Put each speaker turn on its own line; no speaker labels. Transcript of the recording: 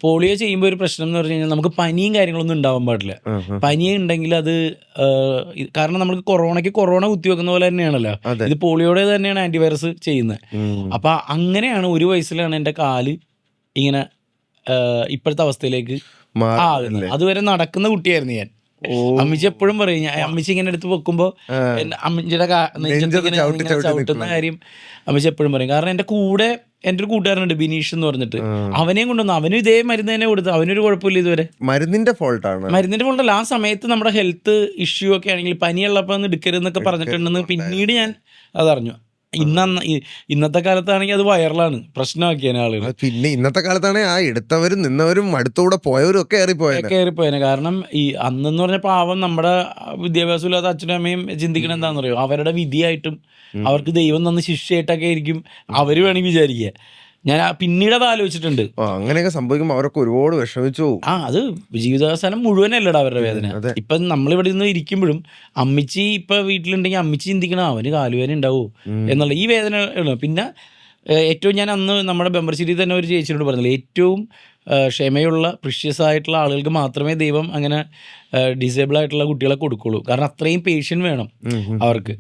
Polio ചെയ്യുമ്പോൾ ഒരു പ്രശ്നം എന്ന് പറഞ്ഞു കഴിഞ്ഞാൽ നമുക്ക് പനിയും കാര്യങ്ങളൊന്നും ഉണ്ടാവാൻ പാടില്ല. പനി ഉണ്ടെങ്കിൽ അത് കാരണം നമുക്ക് കൊറോണ കുത്തിവെക്കുന്ന പോലെ തന്നെയാണല്ലോ ഇത്, പോളിയോടെ തന്നെയാണ് ആന്റിവൈറസ് ചെയ്യുന്നത്. അപ്പൊ അങ്ങനെയാണ് 1 വയസ്സിലാണ് എൻ്റെ കാല് ഇങ്ങനെ ഇപ്പോഴത്തെ അവസ്ഥയിലേക്ക് ആകുന്നത്. അതുവരെ നടക്കുന്ന കുട്ടിയായിരുന്നു ഞാൻ. അമ്മച്ചി എപ്പോഴും പറയും, അമ്മച്ചി ഇങ്ങനെ എടുത്ത് വെക്കുമ്പോൾ അമ്മച്ചിയുടെ ചവിട്ടുന്ന കാര്യം അമ്മച്ചി എപ്പോഴും പറയും. കാരണം എൻ്റെ കൂടെ എൻ്റെ ഒരു കൂട്ടുകാരനുണ്ട് ബിനീഷ് എന്ന് പറഞ്ഞിട്ട്, അവനെയും കൊണ്ടുവന്നു. അവനും ഇതേ മരുന്ന് തന്നെ കൊടുത്തു, അവനൊരു കുഴപ്പമില്ല ഇതുവരെ.
മരുന്നിന്റെ ഫോൾട്ടല്ല,
ആ സമയത്ത് നമ്മുടെ ഹെൽത്ത് ഇഷ്യൂ ഒക്കെ ആണെങ്കിൽ പനിയുള്ളപ്പോൾ എടുക്കരുതെന്നൊക്കെ പറഞ്ഞിട്ടുണ്ടെന്ന് പിന്നീട് ഞാൻ അതറിഞ്ഞു. ഇന്നത്തെ കാലത്താണെങ്കിൽ അത് വൈറലാണ്, പ്രശ്നമാക്കിയാണ് ആളുകൾ.
പിന്നെ ഇന്നത്തെ കാലത്താണെങ്കിൽ ആ എടുത്തവരും നിന്നവരും അടുത്തൂടെ പോയവരും ഒക്കെ
കയറിപ്പോയേനെ. കാരണം ഈ അന്നെന്ന് പറഞ്ഞ പാവം നമ്മുടെ വിദ്യാഭ്യാസം ഇല്ലാത്ത അച്ഛനും അമ്മയും ചിന്തിക്കണം എന്താണെന്ന് പറയുമോ, അവരുടെ വിധിയായിട്ടും അവർക്ക് ദൈവം തന്ന ശിക്ഷയായിട്ടൊക്കെ ആയിരിക്കും അവർ വേണമെങ്കിൽ വിചാരിക്കുക. ഞാൻ പിന്നീട് അത് ആലോചിച്ചിട്ടുണ്ട്.
അങ്ങനെയൊക്കെ സംഭവിക്കുമ്പോൾ അവരൊക്കെ ഒരുപാട് വിഷമിച്ചു.
അത് ജീവിതാവസാനം മുഴുവനല്ലടാ അവരുടെ വേദന. ഇപ്പം നമ്മളിവിടെ നിന്ന് ഇരിക്കുമ്പോഴും അമ്മച്ചി ഇപ്പം വീട്ടിലുണ്ടെങ്കിൽ അമ്മച്ചി ചിന്തിക്കണം അവന് കാലുവേദന ഉണ്ടാവുമോ എന്നുള്ള ഈ വേദന. പിന്നെ ഏറ്റവും ഞാൻ അന്ന് നമ്മുടെ മെമ്പർഷിപ്പിൽ തന്നെ ഒരു ചേച്ചിയോട് പറഞ്ഞില്ല, ഏറ്റവും ക്ഷമയുള്ള പ്രിഷ്യസ് ആയിട്ടുള്ള ആളുകൾക്ക് മാത്രമേ ദൈവം അങ്ങനെ ഡിസേബിൾ ആയിട്ടുള്ള കുട്ടികളെ കൊടുക്കുള്ളൂ. കാരണം അത്രയും പേഷ്യൻ്റ് വേണം അവർക്ക്.